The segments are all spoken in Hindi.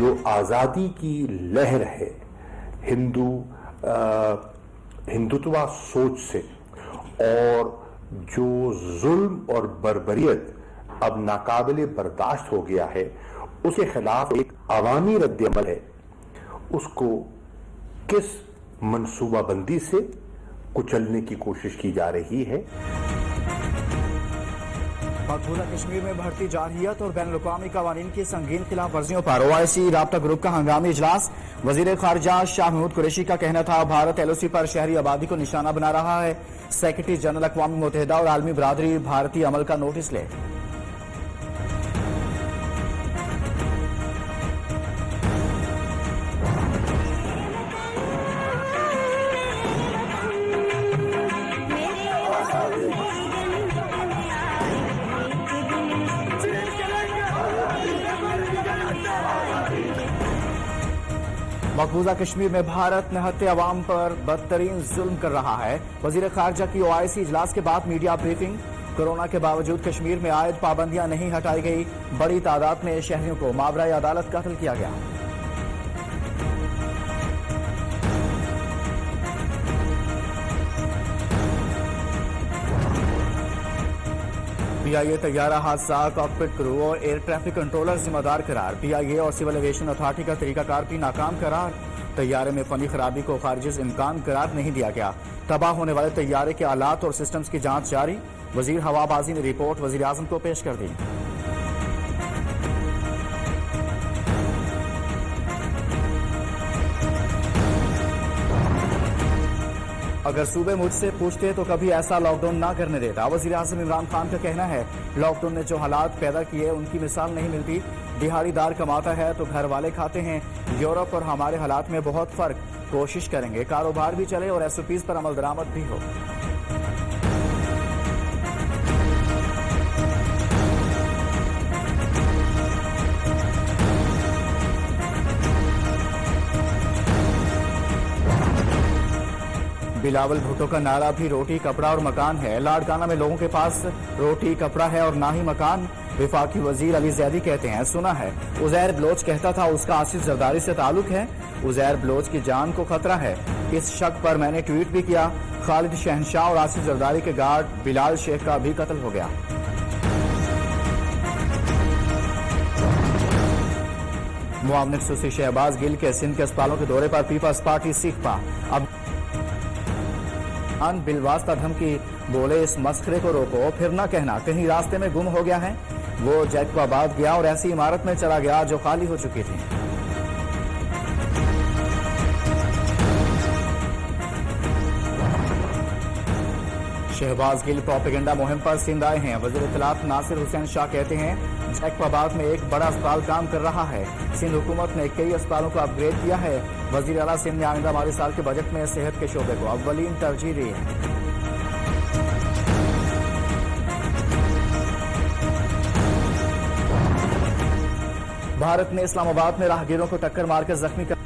जो आज़ादी की लहर है हिंदुत्वा सोच से, और जो जुल्म और बर्बरियत अब नाकाबिले बर्दाश्त हो गया है, उसके खिलाफ एक अवामी रद्द-ए-अमल है, उसको किस मनसूबाबंदी से कुचलने की कोशिश की जा रही है। मकबूजा कश्मीर में बढ़ती जारहियत और बैनुल-अक़वामी कवानीन की संगीन खिलाफ वर्जियों पर OIC राब्ता ग्रुप का हंगामी इजलास। वजीर खारजा शाह महमूद कुरैशी का कहना था, भारत LOC पर शहरी आबादी को निशाना बना रहा है। सेक्रेटरी जनरल अक़वाम मुत्तहिदा और आलमी बरादरी भारतीय अमल का नोटिस ले। मकबूजा कश्मीर में भारत निहत्ते अवाम पर बदतरीन जुल्म कर रहा है। वजीर खारजा की OIC इजलास के बाद मीडिया ब्रीफिंग। कोरोना के बावजूद कश्मीर में आयद पाबंदियां नहीं हटाई गई। बड़ी तादाद में शहरियों को मावराए अदालत कत्ल किया गया। PIA तैयारा हादसा कॉकपिट क्रू और एयर ट्रैफिक कंट्रोलर जिम्मेदार करार। PIA और सिविल एविएशन अथॉरिटी का तरीकाकार भी नाकाम करार। तैयारे में फनी खराबी को खारिज इम्कान करार नहीं दिया गया। तबाह होने वाले तैयारे के आलात और सिस्टम्स की जांच जारी। वजीर हवाबाजी ने रिपोर्ट वजीर आजम को पेश कर दी। अगर सूबे मुझसे पूछते तो कभी ऐसा लॉकडाउन ना करने देता। वजीर आजम इमरान खान का कहना है, लॉकडाउन ने जो हालात पैदा किए उनकी मिसाल नहीं मिलती। दिहाड़ीदार कमाता है तो घर वाले खाते हैं। यूरोप और हमारे हालात में बहुत फर्क। कोशिश करेंगे कारोबार भी चले और SOPs पर अमल दरामद भी हो। बिलावल भुट्टो का नारा भी रोटी कपड़ा और मकान है। लाड़काना में लोगों के पास रोटी कपड़ा है और ना ही मकान। विफाकी वजीर अली जैदी कहते हैं, सुना है उजैर बलोच कहता था उसका आसिफ जरदारी से ताल्लुक है। उजैर बलोच की जान को खतरा है। इस शक पर मैंने ट्वीट भी किया। खालिद शहनशाह और आसिफ जरदारी के गार्ड बिलाल शेख का भी कत्ल हो गया। मुआवनिक सुसी शहबाज गिल के सिंध के अस्पतालों के दौरे पर पीपल्स पार्टी सीखपा। अब बिलवास्ता धमकी, बोले इस मस्खरे को रोको, फिर न कहना कहीं रास्ते में गुम हो गया है। वो जैकबाबाद गया और ऐसी इमारत में चला गया जो खाली हो चुकी थी। शहबाज गिल प्रोपेगेंडा मुहिम पर सिंध आए हैं। वजीर इत्तलात नासिर हुसैन शाह कहते हैं, जैकबाबाद में एक बड़ा अस्पताल काम कर रहा है। सिंध हुकूमत ने कई अस्पतालों को अपग्रेड किया है। वजीर आला सिंध ने आइंदा माली साल के बजट में सेहत के शोबे को अव्वलीन तरजीह दी है। भारत ने इस्लामाबाद में राहगीरों को टक्कर मारकर जख्मी कर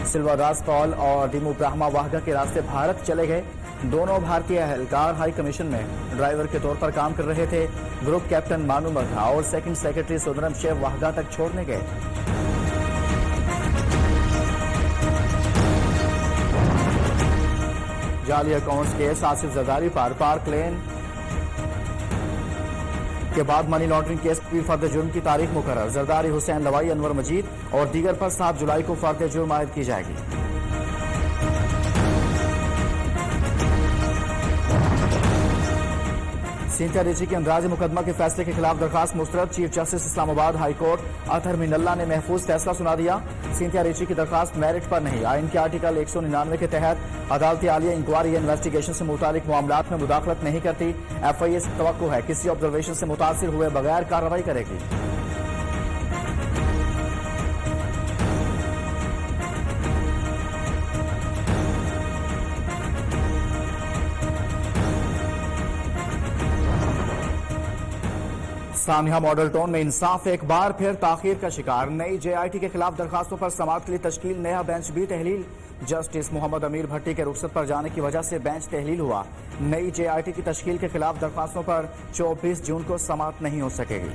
सिल्वादास पॉल और डीमू ब्राह्मा वाहगा के रास्ते भारत चले गए। दोनों भारतीय एहलकार हाई कमीशन में ड्राइवर के तौर पर काम कर रहे थे। ग्रुप कैप्टन मानू मघा और सेकंड सेक्रेटरी सुंदरम शेव वाहगा तक छोड़ने गए। जाली अकाउंट्स केस आसिफ जरदारी पर पार्क लेन के बाद मनी लॉन्ड्रिंग केस की फर्द जुर्म की तारीख मुकर्रर। जरदारी, हुसैन लवाई, अनवर मजीद और दीगर पर 7 जुलाई को फर्द जुर्म आयद की जाएगी। सिंथिया रिची के अंदराज मुकदमा के फैसले के खिलाफ दरखास्त मुस्तरद। Chief justice Islamabad high court Athar Minallah ने महफूज फैसला सुना दिया। सिंथिया रिची की दरखास्त मेरिट पर नहीं। आइन के आर्टिकल 199 के तहत अदालत आलिया इंक्वायरी या इन्वेस्टिगेशन से मुतालिक मामलात में मुदाखलत नहीं करती। FIA से तवक्को है किसी ऑब्जर्वेशन से मुतासिर हुए बगैर कार्रवाई करेगी। सानिया मॉडल टाउन में इंसाफ एक बार फिर ताखीर का शिकार। नई JIT के खिलाफ दरखास्तों पर समाअत के लिए तश्कील नया बेंच भी तहलील। जस्टिस मोहम्मद अमीर भट्टी के रुखसत पर जाने की वजह से बेंच तहलील हुआ। नई JIT की तश्कील के खिलाफ दरखास्तों पर 24 जून को समाअत नहीं हो सकेगी।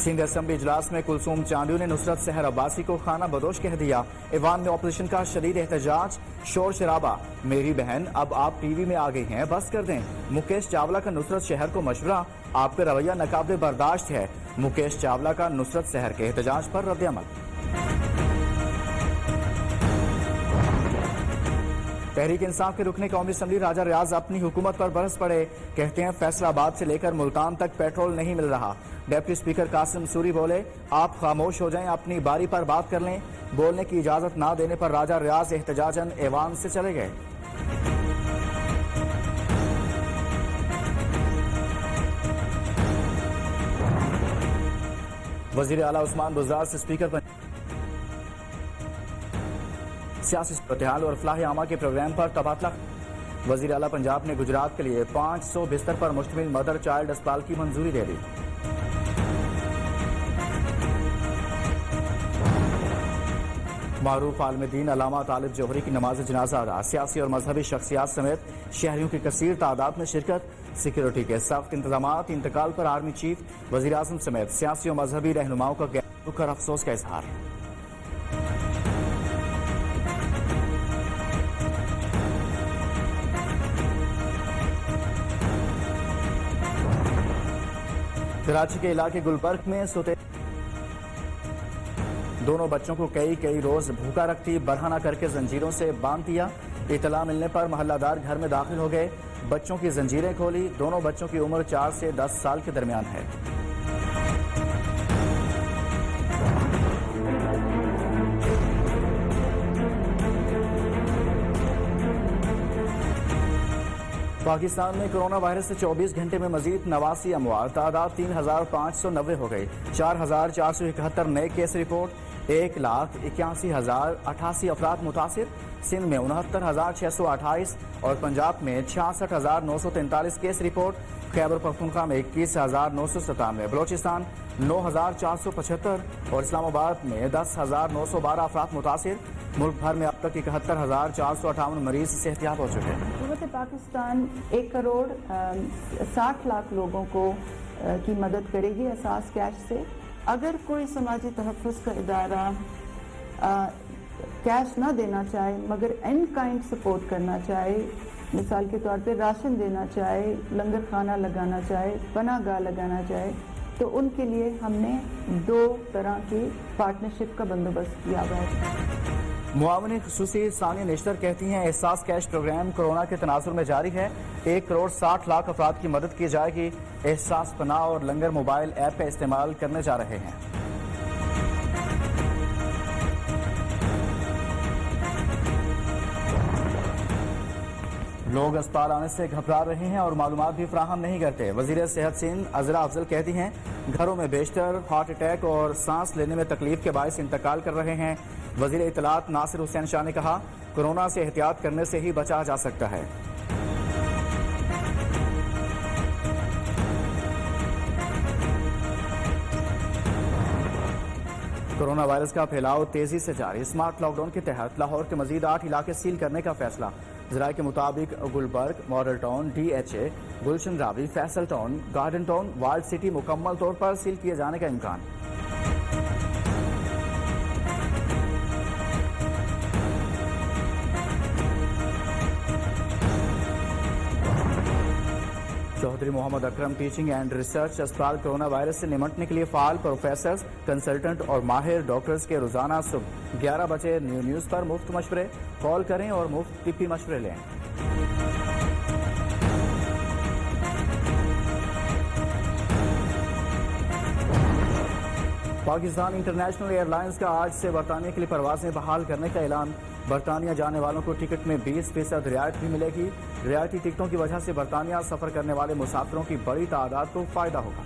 सिंध असेंबली इजलास में कुलसूम चांडियों ने नुसरत सहर अब्बासी को खाना बदोश कह दिया। ईवान में ऑपोजिशन का शदीद एहतजाज, शोर शराबा। मेरी बहन अब आप टीवी में आ गई हैं, बस कर दें। मुकेश चावला का नुसरत शहर को मशवरा, आपका रवैया नाकाबिले बर्दाश्त है। मुकेश चावला का नुसरत सहर के एहतजाज पर रद्द-ए-अमल। तहरीक इंसाफ के रुकने कौमी असम्बली राजा रियाज अपनी हुकूमत पर बरस पड़े। कहते हैं फैसलाबाद से लेकर मुल्तान तक पेट्रोल नहीं मिल रहा। डिप्टी स्पीकर कासिम सूरी बोले, आप खामोश हो जाएं, अपनी बारी पर बात कर लें। बोलने की इजाजत ना देने पर राजा रियाज एहतजाजन ऐवान से चले गए। वजीर आला उस्मान बुज़दार से स्पीकर पर सियासी सूरत-ए-हाल और फलाह आमा के प्रोग्राम पर तबादला। वजीर आला पंजाब ने गुजरात के लिए 500 बिस्तर पर मुश्तमिल मदर चाइल्ड अस्पताल की मंजूरी दे दी। मारूफ आलम-ए-दीन अल्लामा तालिब जौहरी की नमाज जनाजा अदा। सियासी और मजहबी शख्सियात समेत शहरियों की कसीर तादाद में शिरकत। सिक्योरिटी के सख्त इंतजामात। इंतकाल पर आर्मी चीफ, वजीर आज़म समेत सियासी और मजहबी रहनुमाओं का गैर कर अफसोस का इजहार। कराची के इलाके गुलबर्ग में सोते दोनों बच्चों को कई रोज भूखा रखती, बरहना करके जंजीरों से बांध दिया। इतला मिलने पर मोहल्लादार घर में दाखिल हो गए, बच्चों की जंजीरें खोली। दोनों बच्चों की उम्र 4 से 10 साल के दरमियान है। पाकिस्तान में कोरोना वायरस से 24 घंटे में मजीद 89 अमवात, तादाद 3590 हो गई। 4471 नए केस रिपोर्ट। 1,81,088 अफराद मुतासिर। सिंध में 69,628 और पंजाब में 66,943 केस रिपोर्ट। खैबर पख्तूनख्वा में 21,997, बलोचिस्तान 9,475 और इस्लामाबाद में 10,912 अफराद मुतासिर। मुल्क भर में अब तक 71,458 मरीज सेहतियाब हो चुके हैं। हुकूमत पाकिस्तान 1 करोड़ 60 लाख लोगों को की मदद करेगी एहसास कैश से। अगर कोई समाजी तहफ़्फ़ुज़ का इदारा कैश ना देना चाहे मगर इन काइंड सपोर्ट करना चाहे, मिसाल के तौर पे राशन देना चाहे, लंगर खाना लगाना चाहे, पनाहगाह लगाना चाहे, तो उनके लिए हमने 2 तरह की पार्टनरशिप का बंदोबस्त किया हुआ है। मुआवनी खुसूसी सानिया निश्तर कहती हैं एहसास कैश प्रोग्राम कोरोना के तनासुर में जारी है। 1 करोड़ 60 लाख अफराद की मदद की जाएगी। एहसास पनाह और लंगर मोबाइल ऐप का इस्तेमाल करने जा रहे हैं। लोग अस्पताल आने से घबरा रहे हैं और मालूमात भी फराहम नहीं करते। वजीर सेहत सिंध अजरा अफजल कहती हैं घरों में बेशतर हार्ट अटैक और सांस लेने में तकलीफ के बायस इंतकाल कर रहे हैं। वजीर इत्तलात नासिर हुसैन शाह ने कहा कोरोना से एहतियात करने से ही बचा जा सकता है। कोरोना वायरस का फैलाव तेजी से जारी। स्मार्ट लॉकडाउन के तहत लाहौर के मजीद 8 इलाके सील करने का फैसला। ज़राए के मुताबिक Gulberg, model town, DHA, Gulshan Ravi, Faisal town, garden town, walled city मुकम्मल तौर पर सील किए जाने का इम्कान। Chaudhry Mohammad Akram teaching and research अस्पताल कोरोना वायरस से निमटने के लिए फाल प्रोफेसर्स, कंसल्टेंट और माहिर डॉक्टर्स के रोजाना सुबह 11 बजे न्यूज़ पर मुफ्त मशवरे। कॉल करें और मुफ्त तिब्बी मशवरे लें। पाकिस्तान इंटरनेशनल एयरलाइंस का आज से बरतानिया के लिए परवाजें बहाल करने का ऐलान। बरतानिया जाने वालों को टिकट में 20% रियायत भी मिलेगी। रियायती टिकटों की वजह से बरतानिया सफर करने वाले मुसाफिरों की बड़ी तादाद को फायदा होगा।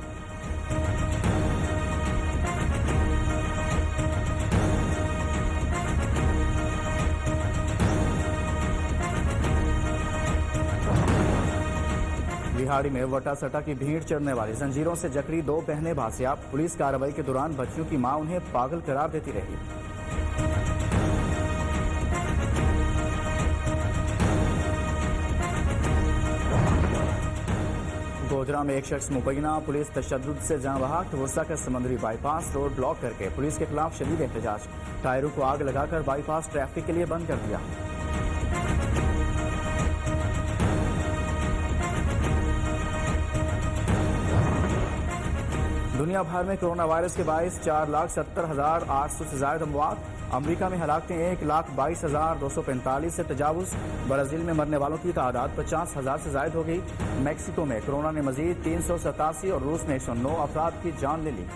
बिहाड़ी में वटा सटा की भीड़ चढ़ने वाली जंजीरों से जकड़ी 2 बहनें बासियाब। पुलिस कार्रवाई के दौरान बच्चियों की मां उन्हें पागल करार देती रही। गोजरा में एक शख्स मुबैना पुलिस तशद्दुद से जाँ बहक। वर्सा का समंदरी बाईपास रोड ब्लॉक करके पुलिस के खिलाफ शदीद एहतजाज। टायरों को आग लगाकर बाईपास ट्रैफिक के लिए बंद कर दिया। दुनिया भर में कोरोना वायरस के बायस 4,70,800 से ज्यादा अमवात। अमरीका में हलाकतें 1,22,245 से तजावुज। ब्राजील में मरने वालों की तादाद 50,000 से ज्यादा हो गई। मैक्सिको में कोरोना ने मजीद 387 और रूस में 109 अफराद की जान ले ली।